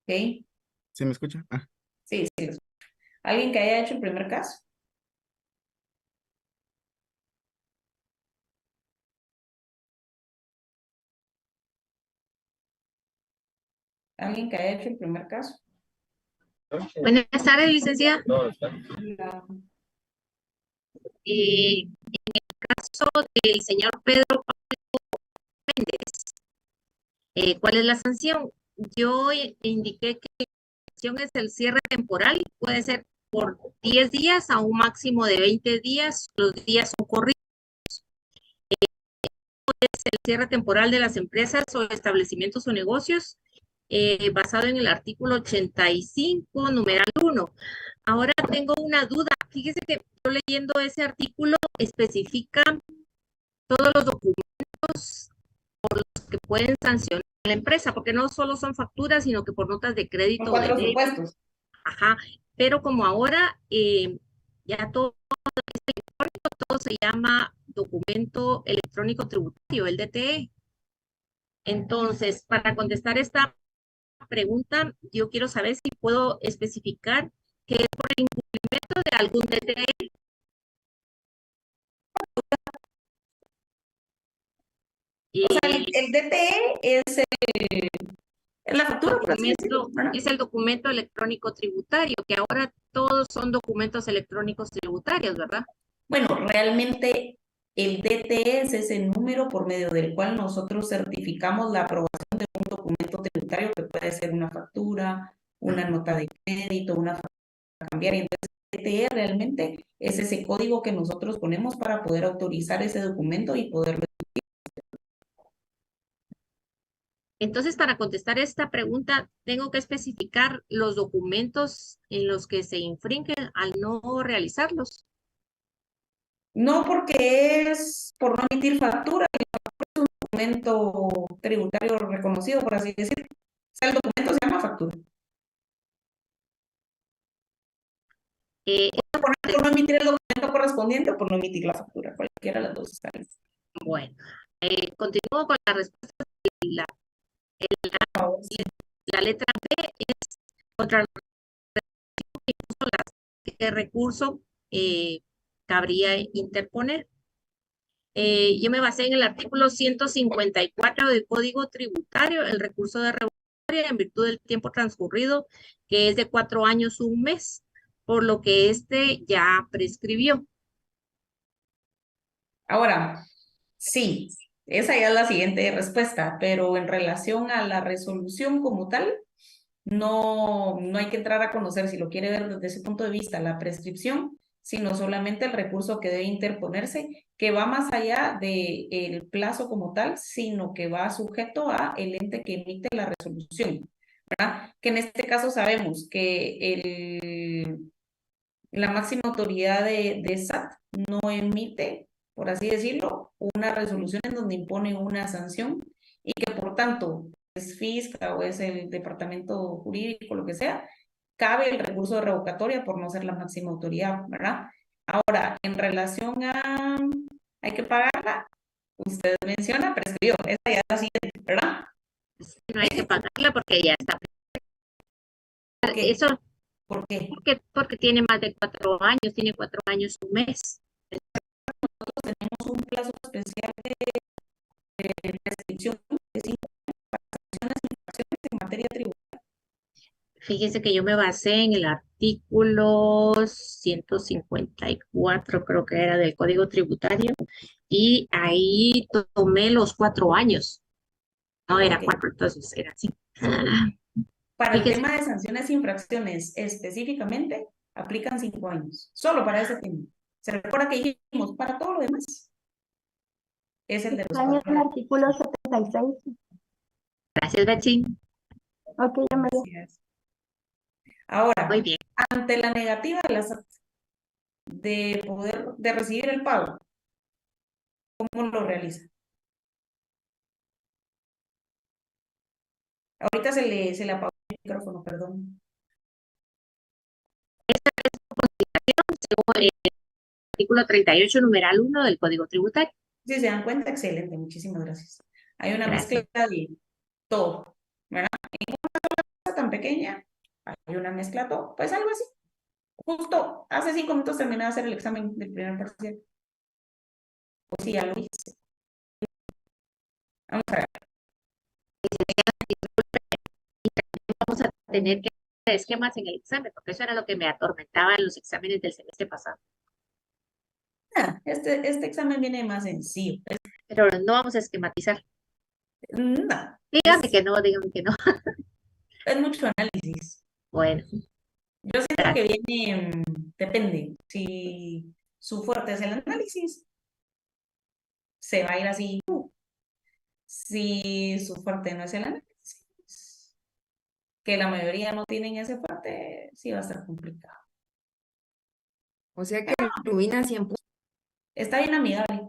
Ok, ¿Sí me escucha? Ah, sí, sí. ¿Alguien que haya hecho el primer caso? ¿Alguien que haya hecho el primer caso? Buenas tardes, licenciada. No. Caso del señor Pedro Méndez. ¿Cuál es la sanción? Yo indiqué que la sanción es el cierre temporal, puede ser por 10 días a un máximo de 20 días, los días son corridos. Es el cierre temporal de las empresas o establecimientos o negocios, basado en el artículo 85, numeral 1. Ahora tengo una duda. Fíjese que yo leyendo ese artículo especifica todos los documentos que pueden sancionar a la empresa, porque no solo son facturas, sino que por notas de Son crédito o de cuatro débito. supuestos. Ajá, pero como ahora ya todo se llama documento electrónico tributario, el DTE. Entonces, para contestar esta pregunta, yo quiero saber si puedo especificar que es por el incumplimiento de algún DTE. O sea, Y el DTE es la factura, por así decirlo, documento ¿verdad? es el documento electrónico tributario, que ahora todos son documentos electrónicos tributarios, ¿verdad? Bueno, realmente el DTE es ese número por medio del cual nosotros certificamos la aprobación de un documento tributario que puede ser una factura, una nota de crédito, una factura cambiaria. Entonces, el DTE realmente es ese código que nosotros ponemos para poder autorizar ese documento y poderlo. Entonces, para contestar esta pregunta, tengo que especificar los documentos en los que se infringen al no realizarlos. No porque es por no emitir factura, el documento tributario reconocido, por así decirlo. O sea, el documento se llama factura. Eh, Por no emitir el documento correspondiente o por no emitir la factura, cualquiera de las dos está bien. bueno, continúo con la respuesta. La, la letra B es contra el qué recurso cabría interponer. Yo me basé en el artículo 154 del Código Tributario, el recurso de revocatoria en virtud del tiempo transcurrido, que es de 4 años, un mes, por lo que este ya prescribió. Ahora, sí, esa ya es la siguiente respuesta, pero en relación a la resolución como tal, no hay que entrar a conocer, si lo quiere ver desde ese punto de vista, la prescripción, sino solamente el recurso que debe interponerse, que va más allá del plazo como tal, sino que va sujeto a el ente que emite la resolución, ¿verdad? Que en este caso sabemos que la máxima autoridad de SAT no emite, por así decirlo, una resolución en donde impone una sanción y que por tanto es fisca o es el departamento jurídico, lo que sea, cabe el recurso de revocatoria por no ser la máxima autoridad, ¿verdad? Ahora, en relación a hay que pagarla, usted menciona, prescribió, esa ya es la siguiente, ¿verdad? No hay que pagarla porque ya está. ¿Por qué? Eso ¿Por qué? porque tiene más de 4 años, tiene 4 años, un mes. Nosotros tenemos un plazo especial de prescripción de 5 acciones en materia tributaria. Fíjese que yo me basé en el artículo 154, creo que era del Código Tributario, y ahí tomé los 4 años. No era Ok. 4, entonces era así. Ah, Para el fíjese, tema de sanciones e infracciones específicamente, aplican 5 años, solo para ese tema. Se recuerda que dijimos, para todo lo demás, es el de los Año 4 el años. artículo 76. gracias, Betsy. Ok, ya me dio. Gracias. Muy Ahora, bien. ante la negativa de, de recibir el pago, ¿cómo lo realiza? Ahorita se le apagó el micrófono, perdón. Según el artículo 38, numeral 1 del Código Tributario. Si se dan cuenta, excelente, muchísimas gracias. Hay una mezcla Gracias. de todo, ¿verdad? En una cosa tan pequeña pequeña, hay una mezcla todo, pues algo así. Justo hace 5 minutos terminé de hacer el examen del primer parcial. Pues sí, ya lo hice. Vamos a ver. Vamos a tener que hacer esquemas en el examen, porque eso era lo que me atormentaba en los exámenes del semestre pasado. Este examen viene más sencillo. Pero no vamos a esquematizar. No, Dígame que no, dígame que no. es mucho análisis. Bueno, Yo siento que gracias. viene, depende. Si su fuerte es el análisis, se va a ir así. Si su fuerte no es el análisis, que la mayoría no tienen ese fuerte, sí va a estar complicado. O sea que Rubina 100 puntos. Está bien amigable.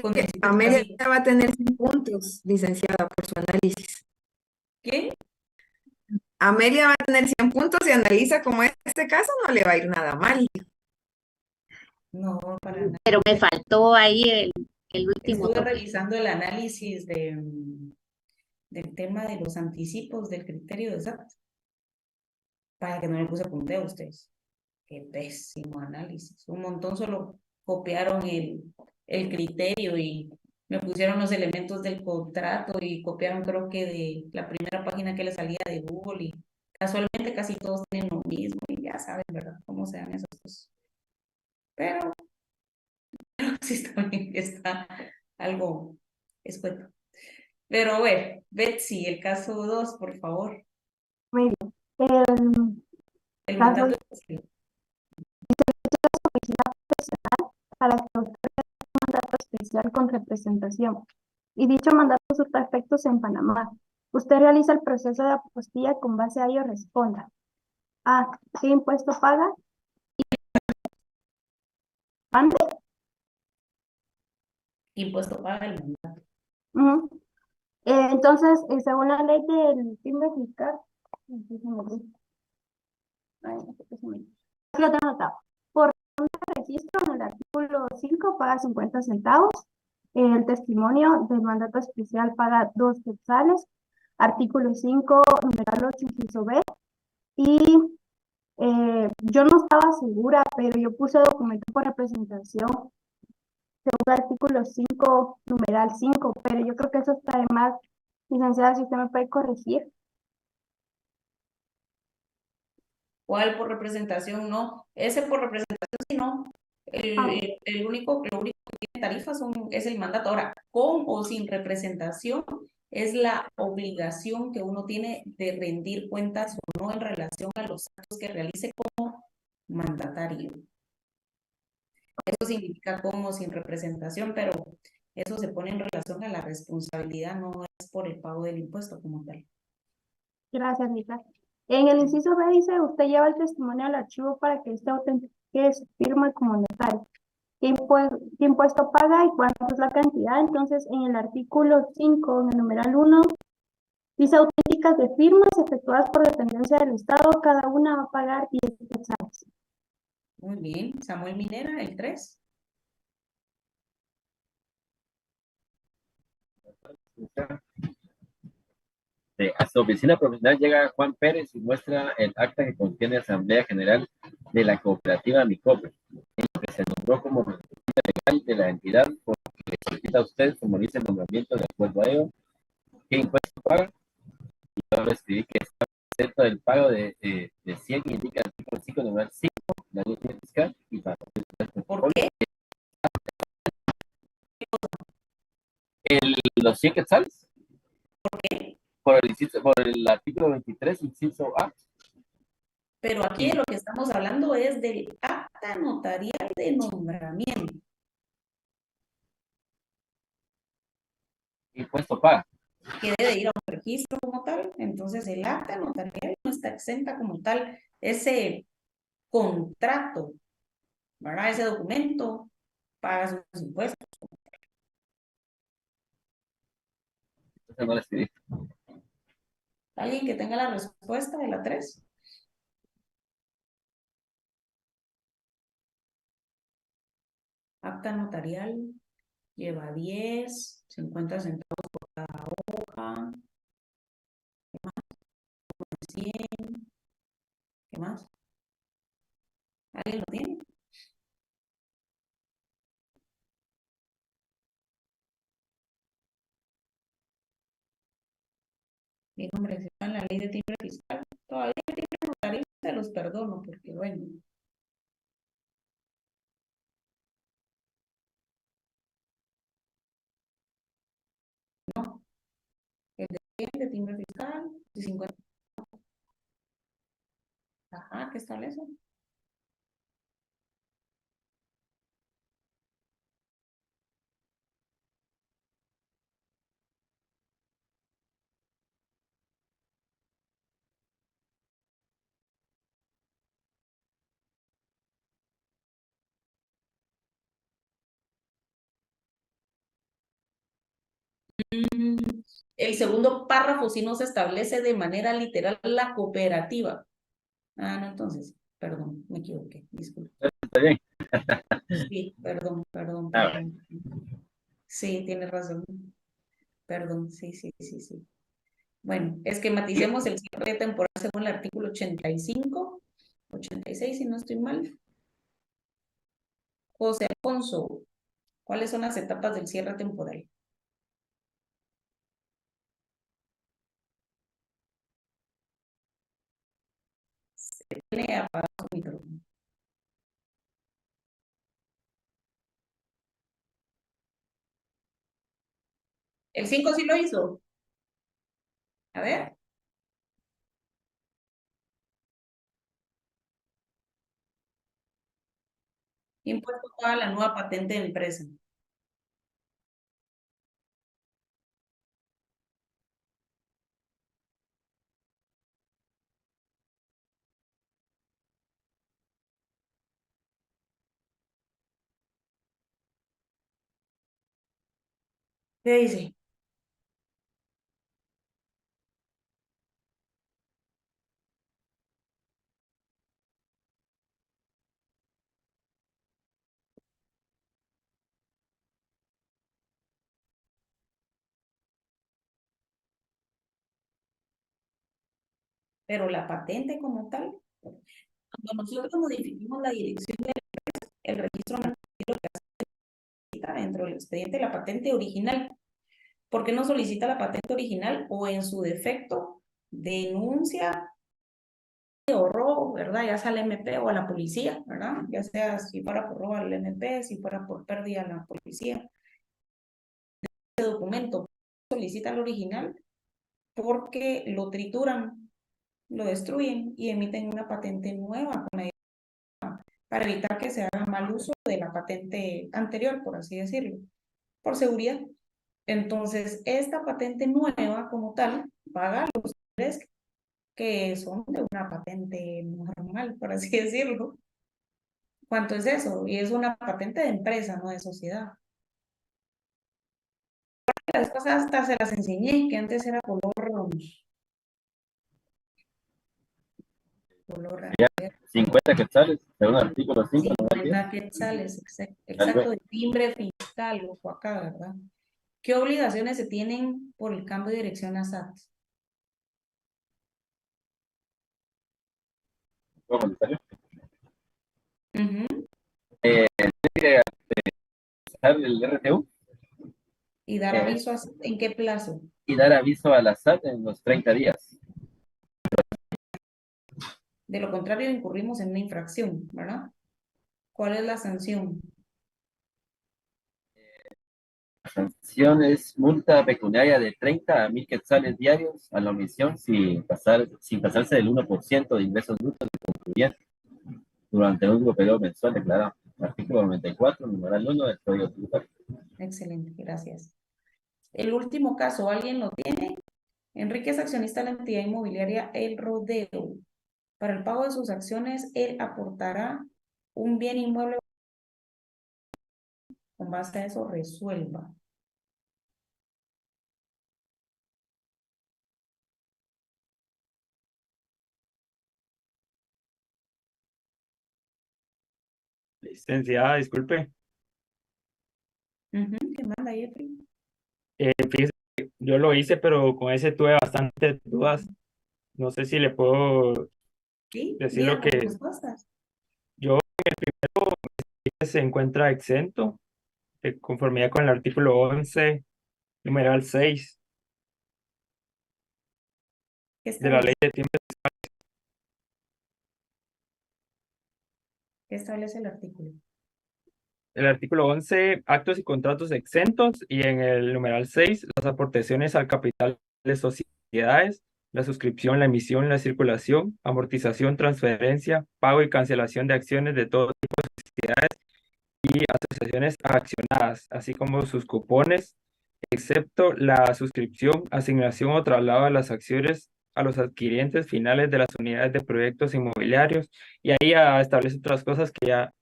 Con Que decirte Amelia así. va a tener 100 puntos, licenciada, por su análisis. ¿Qué? Amelia va a tener 100 puntos y analiza como este caso, no le va a ir nada mal. No, para nada. Pero me faltó ahí el último Estuve toque. revisando el análisis del tema de los anticipos del criterio de SAT. Para que no le puse punteo a ustedes. Qué pésimo análisis. Un montón solo copiaron el criterio y me pusieron los elementos del contrato y copiaron creo que de la primera página que le salía de Google y casualmente casi todos tienen lo mismo y ya saben, ¿verdad? Cómo se dan esas cosas. Pero sí está bien, está algo escueto. Pero bueno, Betsy, el caso 2 por favor. Muy bien. El El caso mandato de publicidad profesional para que otorgue un mandato especial con representación. Y dicho mandato surta efectos en Panamá. Usted realiza el proceso de apostilla y con base a ello responda. A. ¿Qué impuesto paga? ¿Ande? impuesto paga el mandato. Ujú. Entonces, según la ley del timbre fiscal, aquí se me olvidó. Ay, no sé qué se me- aquí lo tengo anotado. Por registro en el artículo 5 paga 50 centavos. El testimonio del mandato especial paga 2 quetzales. Artículo 5, numeral 8, inciso B. Y yo no estaba segura, pero yo puse documento por representación según el artículo 5, numeral 5, pero yo creo que eso está de más. Licenciada, si usted me puede corregir. ¿Cuál por representación? No. Ese por representación, sí, no. Ah, Lo único que tiene tarifas es el mandato. Ahora, con o sin representación, es la obligación que uno tiene de rendir cuentas o no en relación a los actos que realice como mandatario. Eso significa con o sin representación, pero eso se pone en relación a la responsabilidad, no es por el pago del impuesto como tal. gracias, Mica. En el inciso B dice, usted lleva el testimonio al archivo para que éste autentique su firma como notario. ¿Qué impuesto paga y cuánto es la cantidad? Entonces, en el artículo 5, en el numeral 1, dice auténticas de firmas efectuadas por dependencia del Estado, cada una va a pagar 10 quetzales. Muy bien. Samuel Minera, el 3. A su oficina profesional llega Juan Pérez y muestra el acta que contiene Asamblea General de la Cooperativa Micope, en lo que se nombró como representante legal de la entidad, por lo que le solicita a usted formalice el nombramiento de acuerdo a ello. ¿Qué impuesto paga? Y yo le escribí que está exento del pago de 100 y indica el artículo 5, número 5, la ley fiscal, y para ¿Por qué? los 100 quetzales. Por el artículo 23, inciso A. Pero aquí lo que estamos hablando es del acta notarial de nombramiento. Impuesto paga. Que debe ir a un registro como tal. Entonces, el acta notarial no está exenta como tal. Ese contrato, ¿verdad? Ese documento paga sus impuestos. Entonces no le escribí. ¿Alguien que tenga la respuesta de la 3? Acta notarial lleva 10, 50 centavos por cada hoja. Mi nombre se en la ley de timbre fiscal. Todavía el timbre notario se los perdono, porque bueno, no. El de timbre fiscal, de 50. Ajá, ¿qué establece? Mm, El segundo párrafo sí nos establece de manera literal la cooperativa. Ah, no, entonces, perdón, me equivoqué, disculpe. Está bien. Sí, perdón, Ah, bueno. perdón. Sí, tiene razón. Perdón, sí, sí, sí, sí. Bueno, esquematicemos el cierre temporal según el artículo 85, 86, si no estoy mal. José Alfonso, ¿cuáles son las etapas del cierre temporal? Tiene apagado su micrófono. El 5 sí lo hizo. A ver, impuesto toda la nueva patente de empresa. ¿Qué dice? Pero la patente como tal, cuando nosotros modificamos la dirección del registro mercantil está dentro del expediente la patente original. ¿Por qué no solicita la patente original o en su defecto denuncia o robo, ¿verdad? Ya sea al MP o a la policía, ¿verdad? Ya sea si fuera por robo al MP, si fuera por pérdida a la policía. Ese documento solicita el original porque lo trituran, lo destruyen y emiten una patente nueva con la para evitar que se haga mal uso de la patente anterior, por así decirlo, por seguridad. Entonces, esta patente nueva como tal paga los intereses que son de una patente normal, por así decirlo. ¿Cuánto es eso? Y es una patente de empresa, no de sociedad. La vez pasada hasta se las enseñé, que antes era color Ya, 50 quetzales, según el artículo 5, numeral 10. 50 quetzales, exacto, de timbre fiscal, ojo acá, ¿verdad? ¿Qué obligaciones se tienen por el cambio de dirección a SAT? ¿Puedo contestar? Ujú. Tiene que usar el RTU Y dar aviso en qué plazo. y dar aviso a la SAT en los 30 días. De lo contrario, incurrimos en una infracción, ¿verdad? ¿Cuál es la sanción? La sanción es multa pecuniaria de 30 a 1000 quetzales diarios a la omisión sin pasarse del 1% de ingresos brutos del contribuyente durante un único periodo mensual declarado. Artículo 94, numeral 1 del Código Tributario. Excelente, gracias. El último caso, ¿alguien lo tiene? Enrique es accionista de la entidad inmobiliaria El Rodeo. Para el pago de sus acciones, él aportará un bien inmueble. Con base a eso, resuelva. Licenciada, disculpe. ¿Qué manda, Jeffrey? Fíjese, yo lo hice, pero con ese tuve bastantes dudas. No sé si le puedo Sí, decir lo dígame las que respuestas. yo se encuentra exento de conformidad con el artículo 11, numeral 6. de la ley establece, de timbres. qué establece el artículo? El artículo 11, actos y contratos exentos, y en el numeral 6, las aportaciones al capital de sociedades, la suscripción, la emisión, la circulación, amortización, transferencia, pago y cancelación de acciones de todo tipo de sociedades y asociaciones accionadas, así como sus cupones, excepto la suscripción, asignación o traslado de las acciones a los adquirientes finales de las unidades de proyectos inmobiliarios, y ahí ya establece otras cosas que ya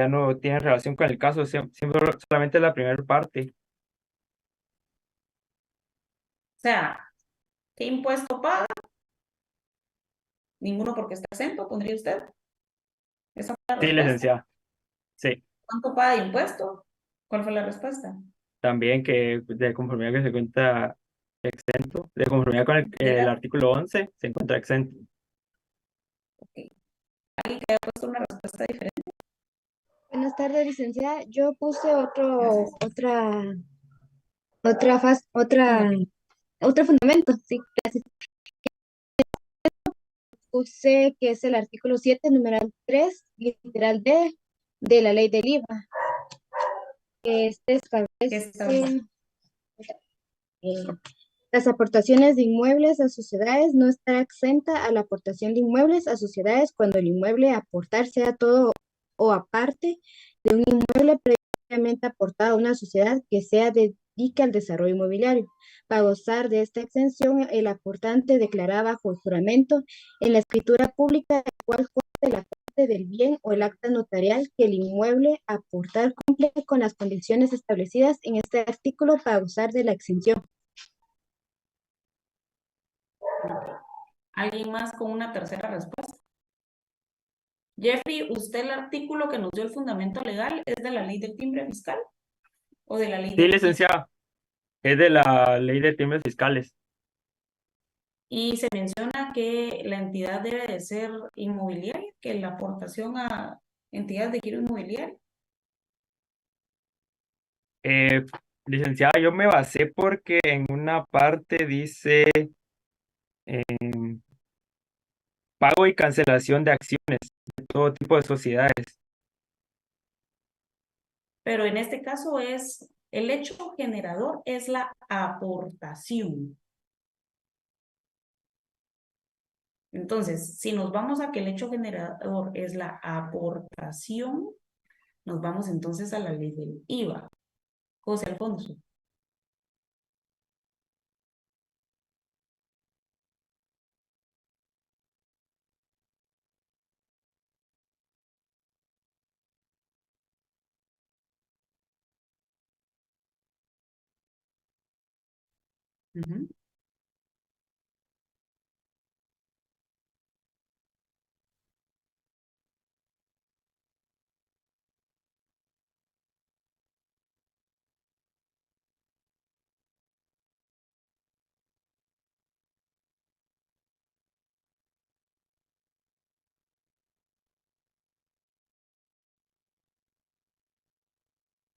no tienen relación con el caso, siempre solamente la primera parte. O sea, ¿qué impuesto paga? Ninguno porque está exento, pondría usted. Esa fue la Sí, respuesta. licenciada. Sí, ¿Cuánto paga de impuesto? ¿Cuál fue la respuesta? también que de conformidad que se cuenta exento, de conformidad con el Era, artículo 11, se encuentra exento. ok. ¿Alguien que haya puesto una respuesta diferente? Buenas tardes, licenciada. Yo puse Gracias. otra, Fundamento. otro fundamento, sí, gracias. Puse que es el artículo 7, numeral 3, literal D, de la ley del IVA. Este ¿Qué establece? establece eh, las aportaciones de inmuebles a sociedades no estará exenta a la aportación de inmuebles a sociedades cuando el inmueble a aportar sea todo o aparte de un inmueble previamente aportado a una sociedad que sea dedique al desarrollo inmobiliario. Para gozar de esta exención, el aportante declara bajo juramento en la escritura pública el cual conste la parte del bien o el acta notarial que el inmueble a aportar cumple con las condiciones establecidas en este artículo para gozar de la exención. Ok. ¿Alguien más con una tercera respuesta? Jeffrey, ¿usted el artículo que nos dio el fundamento legal es de la ley del timbre fiscal o de la ley Sí, del IVA? licenciada, es de la ley de timbres fiscales. Y se menciona que la entidad debe de ser inmobiliaria, que la aportación a entidades de giro inmobiliario. Eh, Licenciada, yo me basé porque en una parte dice pago y cancelación de acciones de todo tipo de sociedades. Pero en este caso es, el hecho generador es la aportación. Entonces, si nos vamos a que el hecho generador es la aportación, nos vamos entonces a la ley del IVA. José Alfonso. Ujú.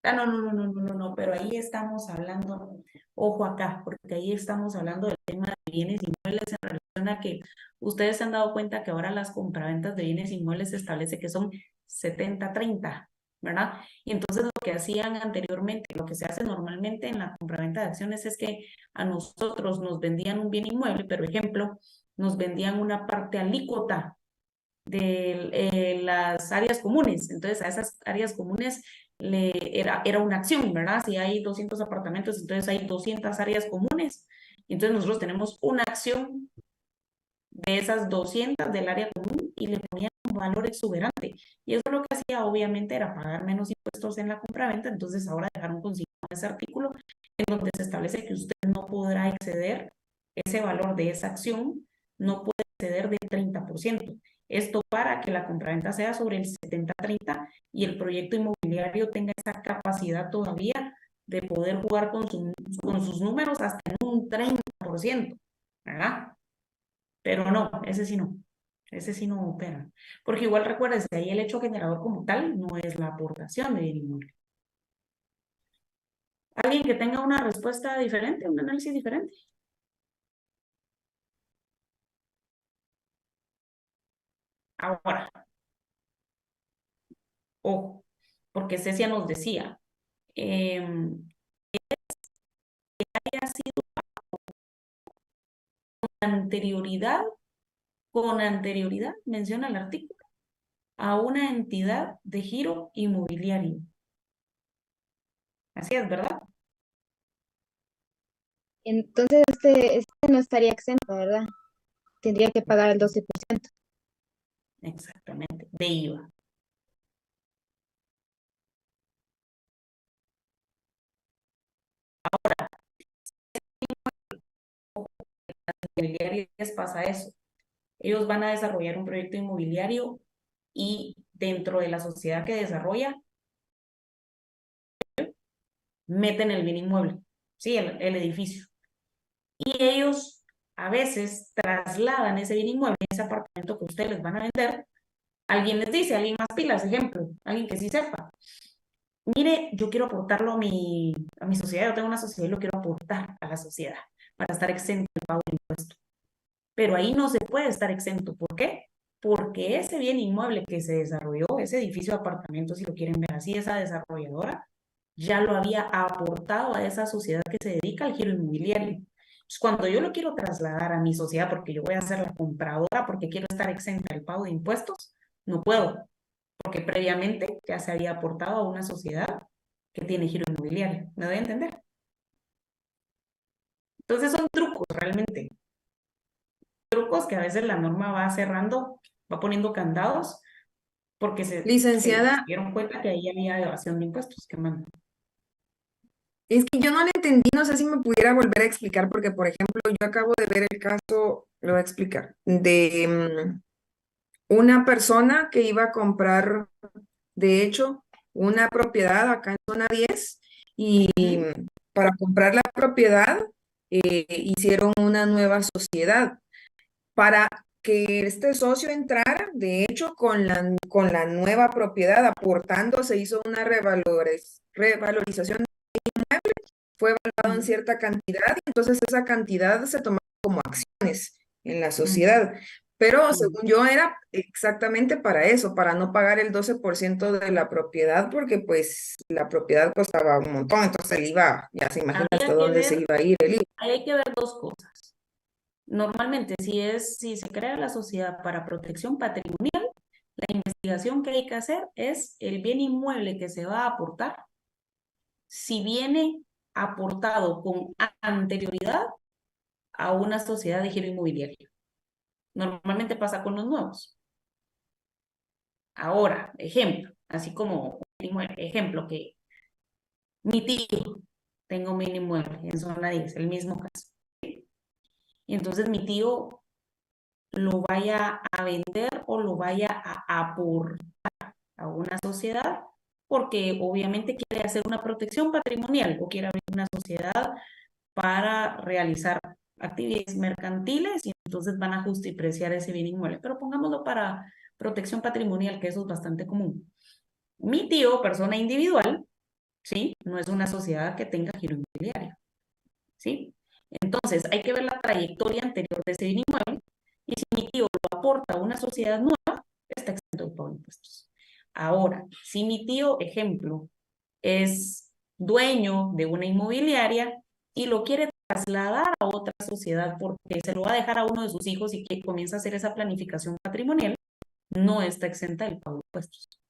Ah, no, no, no, no, no, no, no, pero ahí estamos hablando, ojo acá, porque ahí estamos hablando del tema de bienes inmuebles en relación a que ustedes se han dado cuenta que ahora las compraventas de bienes inmuebles se establece que son 70-30, ¿verdad? Y entonces lo que hacían anteriormente, lo que se hace normalmente en la compraventa de acciones es que a nosotros nos vendían un bien inmueble, pero ejemplo, nos vendían una parte alícuota de las áreas comunes. Entonces, a esas áreas comunes era una acción, ¿verdad? Si hay 200 apartamentos, entonces hay 200 áreas comunes. Entonces, nosotros tenemos una acción de esas 200 del área común y le ponían un valor exuberante. Y eso lo que hacía, obviamente, era pagar menos impuestos en la compraventa. Entonces, ahora dejaron consignado ese artículo en donde se establece que usted no podrá exceder ese valor de esa acción, no puede exceder del 30%. Esto para que la compraventa sea sobre el 70-30 y el proyecto inmobiliario tenga esa capacidad todavía de poder jugar con sus números hasta en un 30%, ¿verdad? Pero no, ese sí no opera. Porque igual recuérdense, ahí el hecho generador como tal no es la aportación de bien inmueble. ¿Alguien que tenga una respuesta diferente, un análisis diferente? Ahora, ojo, porque Cecia nos decía, haya sido anterioridad, con anterioridad, menciona el artículo, a una entidad de giro inmobiliario. Así es, ¿verdad? Entonces, este no estaría exento, ¿verdad? Tendría que pagar el 12%. Exactamente, de IVA. Inmobiliarias pasa eso. Ellos van a desarrollar un proyecto inmobiliario y dentro de la sociedad que desarrolla, meten el bien inmueble, ¿sí? El edificio. Y ellos a veces trasladan ese bien inmueble, ese apartamento que ustedes les van a vender. Alguien les dice, alguien más pilas, ejemplo, alguien que sí sepa. Mire, yo quiero aportarlo a mi sociedad, yo tengo una sociedad y lo quiero aportar a la sociedad para estar exento del pago de impuestos. Pero ahí no se puede estar exento. ¿Por qué? Porque ese bien inmueble que se desarrolló, ese edificio de apartamentos, si lo quieren ver así, esa desarrolladora, ya lo había aportado a esa sociedad que se dedica al giro inmobiliario. Entonces, cuando yo lo quiero trasladar a mi sociedad porque yo voy a ser la compradora, porque quiero estar exenta del pago de impuestos, no puedo, porque previamente ya se había aportado a una sociedad que tiene giro inmobiliario. ¿Me doy a entender? Entonces son trucos realmente. Trucos que a veces la norma va cerrando, va poniendo candados, porque se Licenciada, dieron cuenta que ahí había evasión de impuestos. ¿Qué manda? es que yo no le entendí, no sé si me pudiera volver a explicar, porque por ejemplo, yo acabo de ver el caso, lo voy a explicar, de una persona que iba a comprar, de hecho, una propiedad acá en zona 10 y para comprar la propiedad hicieron una nueva sociedad para que este socio entrara, de hecho, con la nueva propiedad, aportando, se hizo una revalorización, fue evaluado en cierta cantidad, y entonces esa cantidad se tomaba como acciones en la sociedad. Pero según yo era exactamente para eso, para no pagar el 12% de la propiedad, porque pues la propiedad costaba un montón, entonces él iba, ya se imagina hasta Había que dónde se ver, iba a ir el IVA. hay que ver dos cosas. Normalmente, si se crea la sociedad para protección patrimonial, la investigación que hay que hacer es el bien inmueble que se va a aportar, si viene aportado con anterioridad a una sociedad de giro inmobiliario. Normalmente pasa con los nuevos. Ahora, ejemplo, así como ejemplo que mi tío, tengo un inmueble en zona 10, el mismo caso. Y entonces mi tío lo vaya a vender o lo vaya a aportar a una sociedad porque obviamente quiere hacer una protección patrimonial o quiere abrir una sociedad para realizar actividades mercantiles y entonces van a justipreciar ese bien inmueble. Pero pongámoslo para protección patrimonial, que eso es bastante común. Mi tío, persona individual, ¿sí? No es una sociedad que tenga giro inmobiliario, ¿sí? Entonces, hay que ver la trayectoria anterior de ese bien inmueble y si mi tío lo aporta a una sociedad nueva, está exento de pago de impuestos. Ahora, si mi tío, ejemplo, es dueño de una inmobiliaria y lo quiere trasladar a otra sociedad porque se lo va a dejar a uno de sus hijos y que comienza a hacer esa planificación patrimonial, no está exenta del pago de impuestos.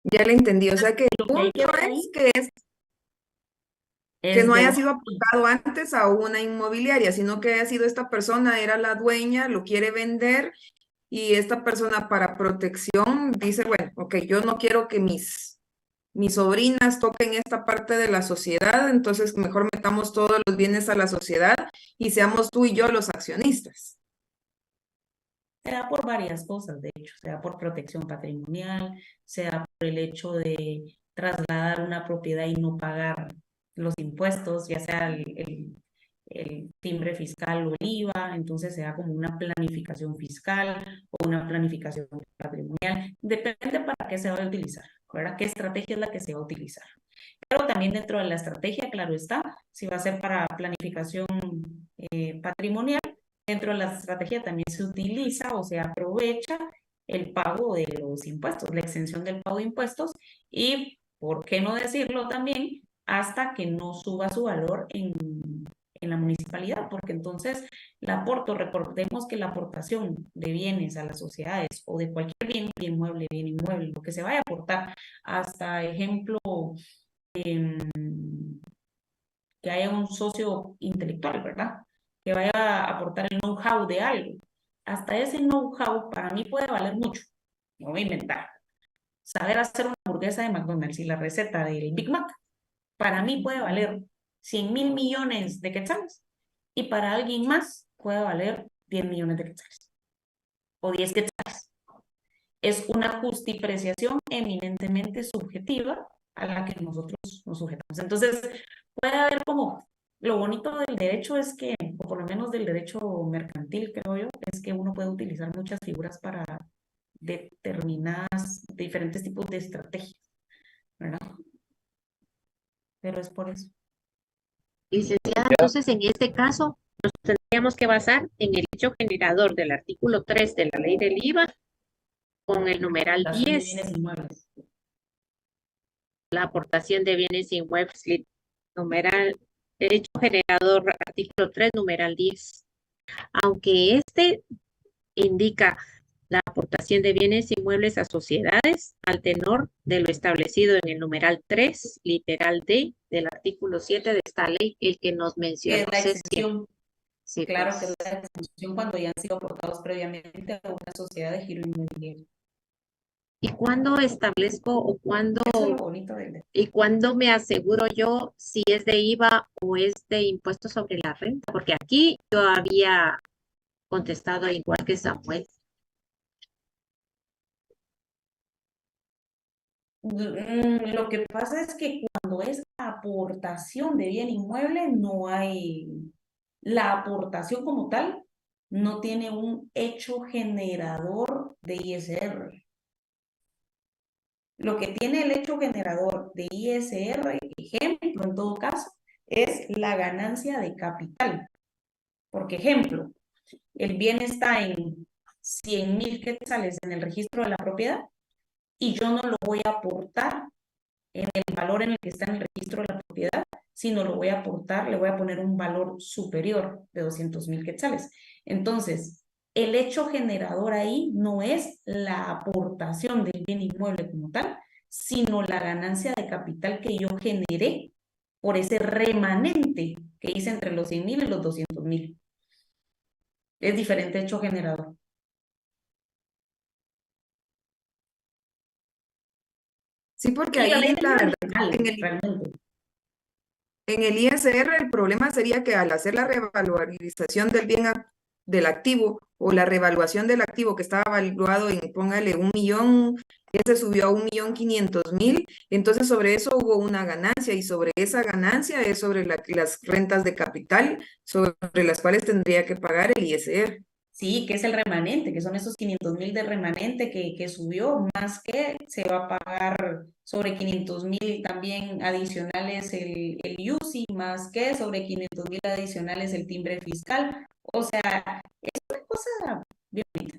Ya le entendí, o sea que el Lo que hay que punto ver es ahí que es no de haya los... sido aportado antes a una inmobiliaria, sino que haya sido esta persona, era la dueña, lo quiere vender y esta persona para protección dice, bueno, ok, yo no quiero que mis sobrinas toquen esta parte de la sociedad, entonces mejor metamos todos los bienes a la sociedad y seamos tú y yo los accionistas. Sea por varias cosas, de hecho, sea por protección patrimonial, sea por el hecho de trasladar una propiedad y no pagar los impuestos, ya sea el timbre fiscal o el IVA, entonces sea como una planificación fiscal o una planificación patrimonial, depende para qué se va a utilizar, ¿verdad? ¿Qué estrategia es la que se va a utilizar? Pero también dentro de la estrategia, claro está, si va a ser para planificación patrimonial, dentro de la estrategia también se utiliza o se aprovecha el pago de los impuestos, la exención del pago de impuestos y, ¿por qué no decirlo también? Hasta que no suba su valor en la municipalidad, porque entonces recordemos que la aportación de bienes a las sociedades o de cualquier bien mueble, bien inmueble, lo que se vaya a aportar, hasta ejemplo, que haya un socio intelectual, ¿verdad? Que vaya a aportar el know-how de algo. Hasta ese know-how para mí puede valer mucho. No voy a inventar. Saber hacer una hamburguesa de McDonald's y la receta del Big Mac, para mí puede valer 100.000 millones de quetzales. Y para alguien más puede valer 10 millones de quetzales. O 10 quetzales. Es una justipreciación eminentemente subjetiva a la que nosotros nos sujetamos. Entonces, puede haber como, lo bonito del derecho es que, o por lo menos del derecho mercantil, creo yo, es que uno puede utilizar muchas figuras para determinadas, diferentes tipos de estrategias, ¿verdad? Pero es por eso. Licenciada, entonces en este caso nos tendríamos que basar en el hecho generador del artículo 3 de la ley del IVA con el numeral Aportación de 10, bienes inmuebles. la aportación de bienes inmuebles, numeral, derecho generador, artículo 3, numeral 10. Aunque este indica la aportación de bienes inmuebles a sociedades al tenor de lo establecido en el numeral 3, literal D, del artículo 7 de esta ley, el que nos Que mencionó es la Cecilia. exención. Sí, Claro pues. que es la exención cuando ya han sido aportados previamente a una sociedad de giro inmobiliario. ¿Y cuándo establezco o cuándo, Eso es lo bonito del y cuándo me aseguro yo si es de IVA o es de impuesto sobre la renta? Porque aquí yo había contestado igual que Samuel. Lo que pasa es que cuando es aportación de bien inmueble, no hay, la aportación como tal no tiene un hecho generador de ISR. Lo que tiene el hecho generador de ISR, ejemplo, en todo caso, es la ganancia de capital. Porque, ejemplo, el bien está en 100.000 quetzales en el registro de la propiedad y yo no lo voy a aportar en el valor en el que está en el registro de la propiedad, sino lo voy a aportar, le voy a poner un valor superior de 200.000 quetzales. Entonces, el hecho generador ahí no es la aportación del bien inmueble como tal, sino la ganancia de capital que yo generé por ese remanente que hice entre los 100.000 y los 200.000. Es diferente hecho generador. Sí, porque Y la ley ahí del la IVA verdad, general, en el, realmente. en el ISR el problema sería que al hacer la revalorización del del activo o la revaluación del activo que estaba valuado en, póngale, 1.000.000, ese subió a 1.500.000, entonces sobre eso hubo una ganancia y sobre esa ganancia es sobre las rentas de capital sobre las cuales tendría que pagar el ISR. Sí, que es el remanente, que son esos 500.000 de remanente que subió, más que se va a pagar sobre 500.000 también adicionales el IUSI, más que sobre 500.000 adicionales el timbre fiscal. O sea, es una cosa bien bonita.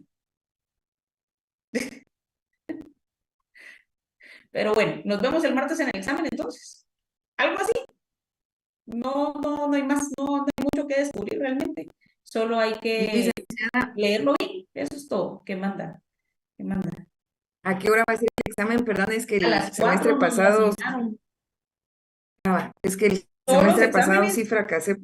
Pero bueno, nos vemos el martes en el examen entonces. Algo así. No hay más, no hay mucho que descubrir realmente. Solo hay que Licenciada, leerlo bien. Eso es todo. ¿Qué manda? ¿Qué manda? ¿a qué hora va a ser el examen? Perdón, es que A el las 4 semestre nos lo pasado, asignaron. es que el Todos los semestre pasado exámenes sí fracasé